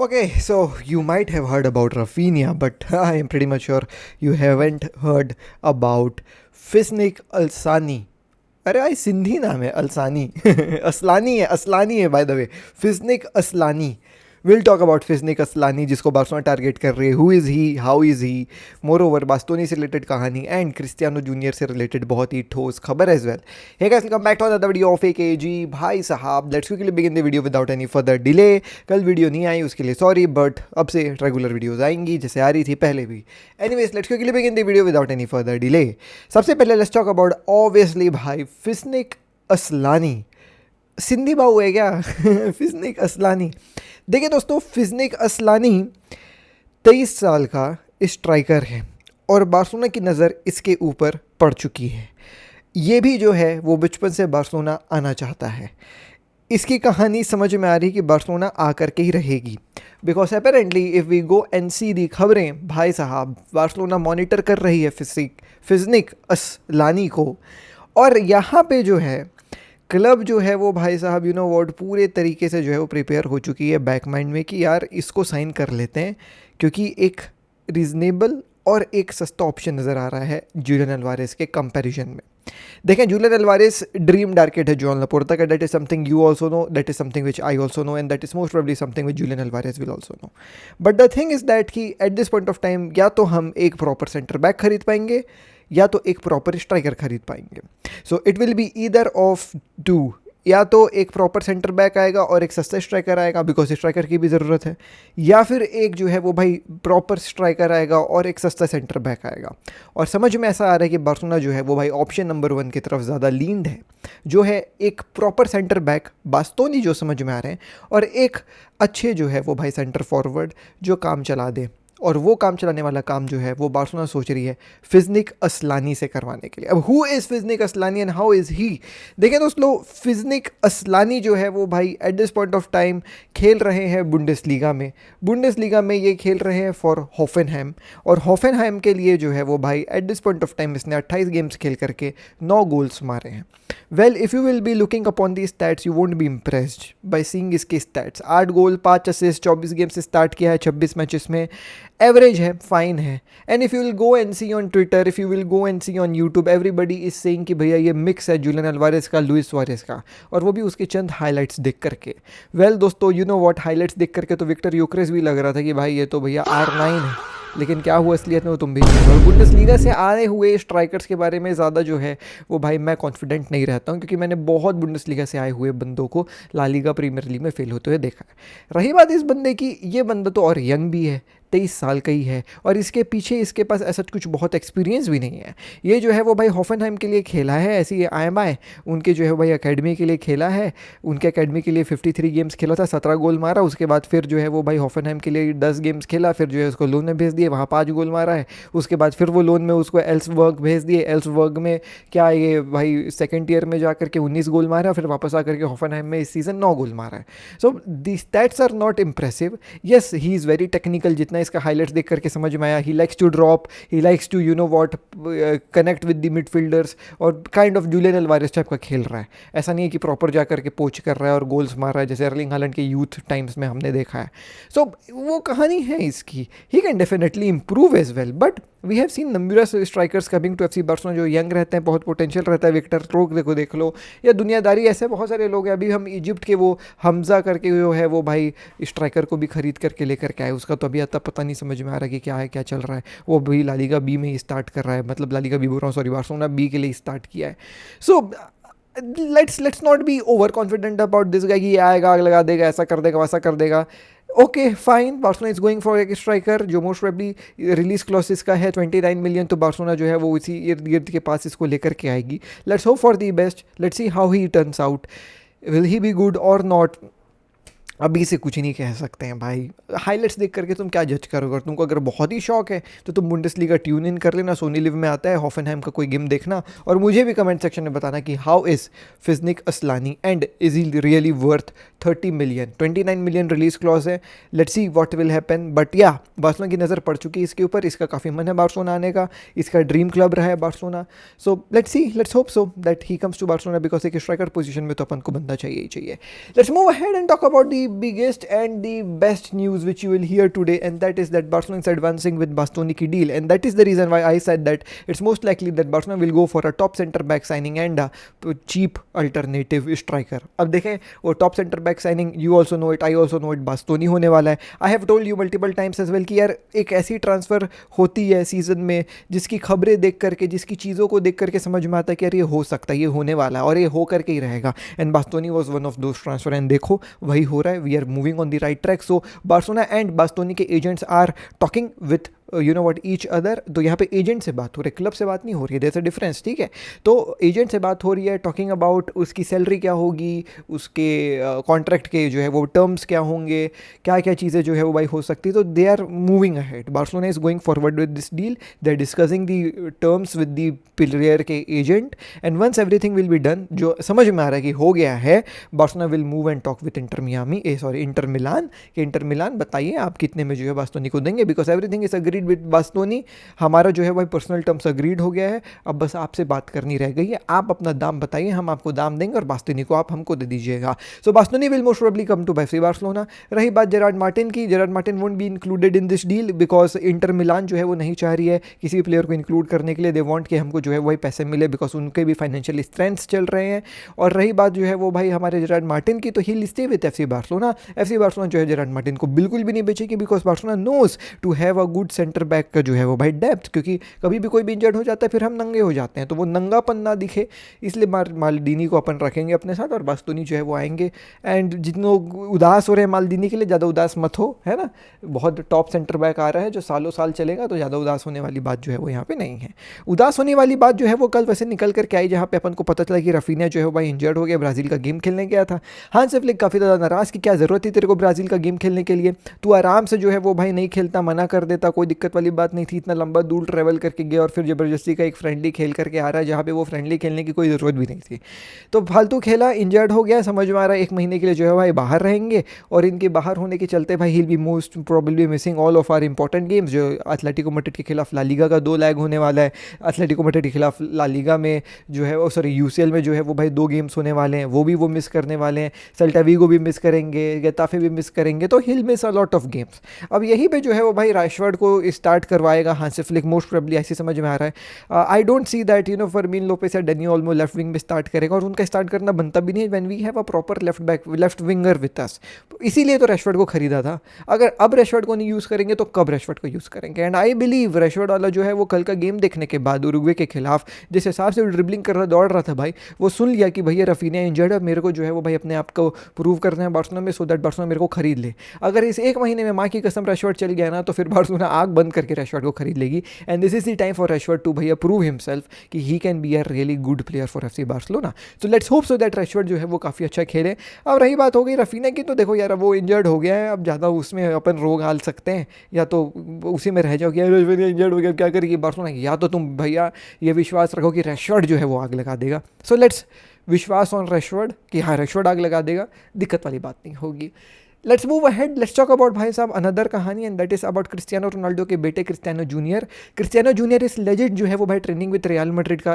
Okay, so you might have heard about Rafinha, but I am pretty much sure you haven't heard about Fisnik Alsani. अरे भाई सिंधी नाम है अल्सानी Asllani है by the way Fisnik Asllani. Will talk about Fisnik Asllani जिसको Barcelona target कर रहे हैं. Who is he, how is he, moreover Bastoni से रिलेटेड कहानी एंड क्रिस्टियानो जूनियर से रिलेटेड बहुत ही ठोस खबर as well. Hey guys, welcome back to another video of AKG. भाई साहब, let's quickly begin the video without any further delay. कल वीडियो नहीं आई उसके लिए सॉरी, बट अब से रेगुलर वीडियोज आएंगी जैसे आ रही थी पहले भी. Anyways, let's quickly begin the video without any further delay. सबसे पहले लेट्स टॉक अबाउट ऑब्वियसली भाई फिजनिक असलानी. सिंधी बाबू है क्या? फिजनिक असलानी. देखिए दोस्तों, फिजनिक असलानी 23 साल का स्ट्राइकर है और बार्सिलोना की नज़र इसके ऊपर पड़ चुकी है. ये भी जो है वो बचपन से बार्सिलोना आना चाहता है. इसकी कहानी समझ में आ रही है कि बार्सिलोना आकर के ही रहेगी. Because apparently if we go and see the खबरें, भाई साहब बार्सिलोना मॉनिटर कर रही है फिजनिक असलानी को. और यहाँ पे जो है क्लब जो है वो भाई साहब यू नो वॉट पूरे तरीके से जो है वो प्रिपेयर हो चुकी है बैक माइंड में कि यार इसको साइन कर लेते हैं, क्योंकि एक रीज़नेबल और एक सस्ता ऑप्शन नज़र आ रहा है जूलियन अल्वारेस के कंपैरिजन में. देखें, जूलियन अल्वारेस ड्रीम टारगेट है जोन लापोर्ता का. That is something you also know, that is something which I also know, and that is most probably something which Julian Alvarez will also know. But the thing is that कि at this point of time या तो हम एक proper centre back खरीद पाएंगे या तो एक प्रॉपर स्ट्राइकर खरीद पाएंगे. So it will be either of two. या तो एक प्रॉपर सेंटर बैक आएगा और एक सस्ता स्ट्राइकर आएगा, बिकॉज स्ट्राइकर की भी ज़रूरत है, या फिर एक जो है वो भाई प्रॉपर स्ट्राइकर आएगा और एक सस्ता सेंटर बैक आएगा. और समझ में ऐसा आ रहा है कि बार्सिलोना जो है वो भाई ऑप्शन नंबर 1 की तरफ ज़्यादा लीन्ड है, जो है एक प्रॉपर सेंटर बैक बास्तोनी जो समझ में आ रहे हैं, और एक अच्छे जो है वो भाई सेंटर फॉरवर्ड जो काम चला दे. और वो काम चलाने वाला काम जो है वो बार्सिलोना सोच रही है फिजनिक असलानी से करवाने के लिए. अब who is Fisnik Asllani and how is he? देखें दोस्तों, फिजनिक असलानी जो है वो भाई at this point of time खेल रहे हैं बुंडेसलीगा में. बुंडेसलीगा में ये खेल रहे हैं फॉर होफेनहाइम, और होफेनहाइम के लिए जो है वो भाई at this point of time इसने 28 गेम्स खेल करके 9 गोल्स मारे हैं. Well, if you will be looking upon the stats you won't be impressed by seeing इसके स्टैट्स. 8 गोल 5 असिस्ट, 24 गेम से स्टार्ट किया है, 26 मैचेस में. एवरेज है, फाइन है. And if you will go and see on Twitter, if you will go and see on YouTube, everybody is saying कि भैया ये मिक्स है जूलियन अल्वारेस का, लुइस सुआरेस का, और वो भी उसके चंद हाइलाइट्स देख करके. वेल दोस्तों, यू नो व्हाट, हाइलाइट्स देख करके तो विक्टर यूक्रेस भी लग रहा था कि भाई ये तो भैया R9 है, लेकिन क्या हुआ असलियत में वो तुम भी नहीं. और बुंडेसलीगा से आए हुए स्ट्राइकर्स के बारे में ज़्यादा जो है वो भाई मैं कॉन्फिडेंट नहीं रहता हूँ, क्योंकि मैंने बहुत बुंडेसलीगा से आए हुए बंदों को ला लीगा प्रीमियर लीग में फेल होते हुए देखा है. रही बात इस बंदे की, ये बंदा तो और यंग भी है, 23 साल का ही है, और इसके पीछे इसके पास ऐसा कुछ बहुत एक्सपीरियंस भी नहीं है. ये जो है वो भाई होफेनहाइम के लिए खेला है, ऐसी IMI उनके जो है भाई अकेडमी के लिए खेला है. उनके अकेडमी के लिए 53 गेम्स खेला था, 17 गोल मारा. उसके बाद फिर जो है वो भाई होफेनहाइम के लिए 10 गेम्स खेला, फिर जो है उसको लोन में भेज दिए, वहाँ 5 गोल मारा है. उसके बाद फिर वो लोन में उसको एल्सबर्ग भेज दिए, एल्सबर्ग में क्या ये भाई सेकेंड ईयर में जा करके 19 गोल मारा, फिर वापस आकर के होफेनहाइम में इस सीज़न 9 गोल मारा है. So the stats are not impressive. Yes, he is very technical, जितना इसका हाइलाइट्स देख करके समझ में आया. He likes to drop, he likes to you know what connect with the midfielders, और kind of Julian Alvarez type का खेल रहा है. ऐसा नहीं है कि प्रॉपर जा करके पोच कर रहा है और गोल्स मार रहा है जैसे अर्लिंग हालैंड के यूथ टाइम्स में हमने देखा है. सो वो कहानी है इसकी. He can definitely improve as well, but we have seen numbers strikers coming to FC Barcelona जो यंग रहते हैं, बहुत पोटेंशियल रहता है. विक्टर रोक देखो देख लो, या दुनियादारी, ऐसे बहुत सारे लोग हैं. अभी हम इजिप्ट के वो हमजा करके जो है वो भाई स्ट्राइकर को भी खरीद करके लेकर के आए. उसका तो अभी आता पता नहीं समझ में आ रहा कि क्या है क्या चल रहा है. वो भी ला लीगा B में ही स्टार्ट कर रहा है, मतलब ला लीगा B बोल रहा हूँ, सॉरी, बार्सिलोना B के लिए स्टार्ट किया है. सो let's not be over confident about this guy कि ये आएगा, आग लगा देगा, ऐसा कर देगा, वैसा कर देगा. Okay fine, Barcelona is going for एक स्ट्राइकर जो मोस्ट प्रोबेबली रिलीज क्लॉज इसका है 29 मिलियन. तो बार्सिलोना जो है वो इसी इर्द गिर्द के पास इसको लेकर के आएगी. Let's hope for the best, let's see how he turns out. Will he be good और नॉट, अभी से कुछ नहीं कह सकते हैं भाई. हाइलाइट्स देख करके तुम क्या जज करोगे? तुमको अगर बहुत ही शौक है तो तुम बुंडेसलीगा ट्यून इन कर लेना, सोनी लिव में आता है, होफेनहाइम का कोई गेम देखना, और मुझे भी कमेंट सेक्शन में बताना कि how is Fisnik Asllani and is he really worth 30 million. 29 million release clause है. Let's see what will happen. But या बार्सिलोना की नज़र पड़ चुकी है इसके ऊपर, इसका काफ़ी मन है बार्सिलोना आने का, इसका ड्रीम क्लब रहा है Barcelona. So let's see, let's hope so that he comes to Barcelona, because एक स्ट्राइकर पोजीशन में तो अपन को बंदा चाहिए ही चाहिए. Let's move ahead and talk about the biggest and the best news which you will hear today, and that is that Barcelona is advancing with Bastoni ki deal, and that is the reason why I said that it's most likely that Barcelona will go for a top center back signing and a cheap alternative striker. अब देखें वो top center back signing, you also know it, I also know it, Bastoni होने वाला है. I have told you multiple times as well कि यार एक ऐसी ट्रांसफ़र होती है सीज़न में जिसकी खबरें देख करके, जिसकी चीज़ों को देख करके समझ में आता है कि यार ये हो सकता है, ये होने वाला है और ये हो करके ही रहेगा. And Bastoni was one of those transfer, and देखो वही हो रहा है. We are moving on the right track. So Barcelona and Bastoni के agents are talking with you know what each other. तो यहाँ पे एजेंट से बात हो रही है, क्लब से बात नहीं हो रही है. देयर इज अ डिफरेंस, ठीक है. तो एजेंट से बात हो रही है, टॉकिंग अबाउट उसकी सैलरी क्या होगी, उसके कॉन्ट्रैक्ट के जो है वो टर्म्स क्या होंगे, क्या क्या चीज़ें जो है वो भाई हो सकती है. तो they are moving ahead. Barcelona is going forward with this deal. They are discussing the terms with the player के agent, and once everything will be done, जो समझ में आ रहा है कि हो गया है, Barcelona will move and talk with Inter Milan कि इंटर मिलान बताइए आप कितने में जो है बास्तोनी को देंगे, because everything is agreed with Bastoni. हमारा जो है भाई पर्सनल टर्म्स अग्रीड हो गया है. अब बस आपसे बात करनी रह गई है. आप अपना दाम बताइए, हम आपको दाम देंगे और बास्तोनी को आप हमको दे दीजिएगा. So Bastoni will most probably come to FC Barcelona. रही बात जेरार्ड मार्टिन की, Gerard Martin won't be included in this deal because Inter Milan जो है वो नहीं चाह रही है किसी भी प्लेयर को इंक्लूड करने के लिए. दे वांट कि हमको जो है वही पैसे मिले बिकॉज उनके भी फाइनेंशियल स्ट्रेंथ्स चल रहे हैं. और रही बात जो है वो भाई हमारे जेरार्ड मार्टिन की, तो he stay with FC Barcelona. FC Barcelona जो है जेरार्ड मार्टिन को बिल्कुल भी नहीं बेचेगी because Barcelona knows to have a good centre back का जो है वो भाई डेप्थ, क्योंकि कभी भी कोई भी इंजर्ड हो जाता है फिर हम नंगे हो जाते हैं, तो वो नंगापन ना दिखे इसलिए माल्दीनी को अपन रखेंगे अपने साथ और बास्तोनी जो है वो आएंगे. एंड जितने उदास हो रहे हैं माल्दीनी के लिए, ज़्यादा उदास मत हो, है ना. बहुत टॉप सेंटर बैक आ रहा है जो सालों साल चलेगा, तो ज़्यादा उदास होने वाली बात जो है वो यहाँ पे नहीं है. उदास होने वाली बात जो है वो कल वैसे निकल करके आई, जहाँ पे अपन को पता चला कि रफीनिया जो है भाई इंजर्ड हो गया, ब्राज़ील का गेम खेलने गया था. हांसी फ्लिक काफ़ी ज़्यादा नाराज़ कि क्या ज़रूरत थी तेरे को ब्राज़ील का गेम खेलने के लिए, तू आराम से जो है वो भाई नहीं खेलता, मना कर देता, कोई दिक्कत वाली बात नहीं थी. इतना लंबा दूर ट्रैवल करके गया और फिर ज़बरदस्ती का एक फ्रेंडली खेल करके आ रहा है जहाँ पे वो फ्रेंडली खेलने की कोई ज़रूरत भी नहीं थी. तो फालतू खेला, इंजर्ड हो गया, समझ में आ रहा है 1 महीने के लिए जो है भाई बाहर रहेंगे. और इनके बाहर होने के चलते भाई he be most probably missing all of our important games. जो एथलेटिको मैड्रिड के खिलाफ ला लीगा का 2 लैग होने वाला है, एथलेटिको मैड्रिड के खिलाफ ला लीगा में जो है सॉरी UCL में जो है वो भाई 2 गेम्स होने वाले हैं, वो भी वो मिस करने वाले हैं. सेल्टा वीगो भी मिस करेंगे, गेताफे भी मिस करेंगे, तो he'll miss a lot of games. अब यहीं पे जो है वो भाई राशवर्ड को स्टार्ट करवाएगा हांसी फ्लिक, मोस्ट प्रोबेबली ऐसी समझ में आ रहा है. I don't see that you know Fermin Lopez या डेनी ओल्मो लेफ्ट विंग में स्टार्ट करेगा, और उनका स्टार्ट करना बनता भी नहीं when we have a proper left winger with us. इसीलिए तो रैशवर्ड को खरीदा था. अगर अब रैशवर्ड को नहीं यूज़ करेंगे तो कब रैशवर्ड को यूज़ करेंगे. एंड आई बिलीव रैशवर्ड वाला जो है वो कल का गेम देखने के बाद उरुग्वे के खिलाफ जिस हिसाब से ड्रिबलिंग कर रहा दौड़ रहा था भाई, वो सुन लिया कि भैया रफीनिया इंजर्ड है, मेरे को जो है वो भाई अपने आप को प्रूव करना है बार्सिलोना में, सो दैट बार्सिलोना मेरे को खरीद ले. अगर इस 1 महीने में माँ की कसम रैशवर्ड चल गया ना, तो फिर बार्सिलोना आग बंद करके रैशवर्ड को खरीद लेगी. And this is the time for Rashford to भैया प्रूव हिमसेल्फ कि he can be a really good player for FC Barcelona. So let's hope so that Rashford जो है वो काफ़ी अच्छा खेले. अब रही बात हो गई रफीना की, तो देखो यार वो इंजर्ड हो गया है, अब ज़्यादा उसमें अपन रोग हाल सकते हैं या तो उसी में रह जाओ कि इंजर्ड हो गया क्या करेगी बार्सिलोना, या तो तुम भैया ये विश्वास रखो कि रैशवर्ड जो है वो आग लगा देगा. सो लेट्स विश्वास ऑन रैशवर्ड कि हाँ रैशवर्ड आग लगा देगा, दिक्कत वाली बात नहीं होगी. Let's move ahead, let's talk about भाई साहब अनदर कहानी, and that is about Cristiano Ronaldo के बेटे क्रिस्टियानो जूनियर. क्रिस्टियानो जूनियर इस लेजेंड जो है वो भाई ट्रेनिंग विद रियल मैड्रिड का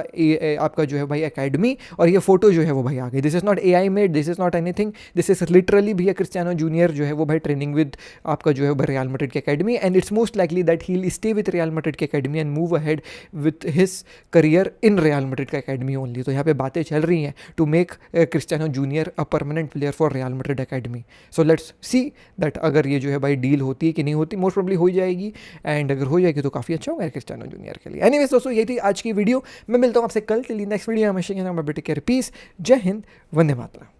आपका जो है भाई एकेडमी, और ये फोटो जो है वो भाई आ गई. This is not AI made, this is not anything, this is literally भैया क्रिस्टियानो जूनियर जो है वो भाई ट्रेनिंग विद आपका जो है भाई रियल मैड्रिड के academy. And it's most likely that he will stay with Real Madrid के academy and move ahead with his career in Real Madrid का एकेडमी ओनली. तो यहाँ पे बातें चल रही हैं to make Cristiano junior a permanent player for Real Madrid academy. So let's see that अगर ये जो है भाई डील होती है कि नहीं होती. मोस्ट प्रोबेबली हो जाएगी, एंड अगर हो जाएगी तो काफ़ी अच्छा होगा क्रिस्टियानो जूनियर के लिए. एनीवेज दोस्तों, ये थी आज की वीडियो. मैं मिलता हूँ आपसे कल के लिए नेक्स्ट वीडियो. हमेशा बेटे केयर, पीस, जय हिंद, वंदे मातरम.